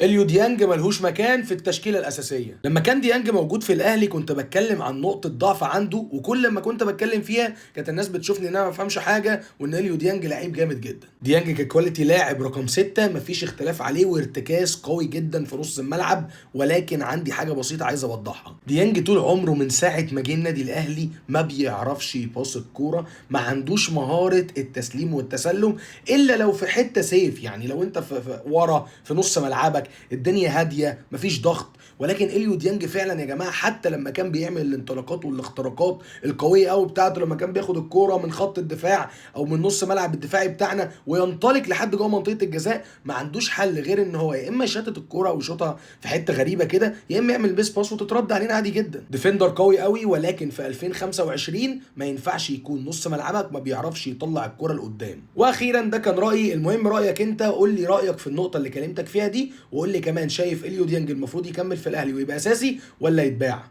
اليو ديانج ملهوش مكان في التشكيله الاساسيه. لما كان ديانج موجود في الاهلي كنت بتكلم عن نقطه ضعف عنده، وكل ما كنت بتكلم فيها كانت الناس بتشوفني ان انا ما بفهمش حاجه، وان اليو ديانج لعيب جامد جدا. ديانج ككواليتي لاعب رقم 6 مفيش اختلاف عليه، وارتكاز قوي جدا في نص الملعب. ولكن عندي حاجه بسيطه عايز اوضحها. ديانج طول عمره من ساعه ما جه النادي الاهلي ما بيعرفش يباص الكوره، ما عندوش مهاره التسليم والتسلم الا لو في حته سيف. يعني لو انت في ورا في نص ملعبك الدنيا هاديه مفيش ضغط. ولكن اليو ديانج فعلا يا جماعه حتى لما كان بيعمل الانطلاقات والاختراقات القويه قوي بتاعته، لما كان بياخد الكوره من خط الدفاع او من نص ملعب الدفاعي بتاعنا وينطلق لحد جوه منطقه الجزاء، ما عندوش حل غير ان هو يا اما يشتت الكوره ويشوطها في حته غريبه كده، يا اما يعمل بيس باس وتترد علينا عادي جدا. ديفندر قوي قوي، ولكن في 2025 ما ينفعش يكون نص ملعبك ما بيعرفش يطلع الكوره لقدام. واخيرا ده كان رايي. المهم رايك انت، قول لي رايك في النقطه اللي كلمتك فيها دي، وقول لي كمان شايف اليو ديانج المفروض يكمل في الاهلي ويبقى اساسي ولا يتباع.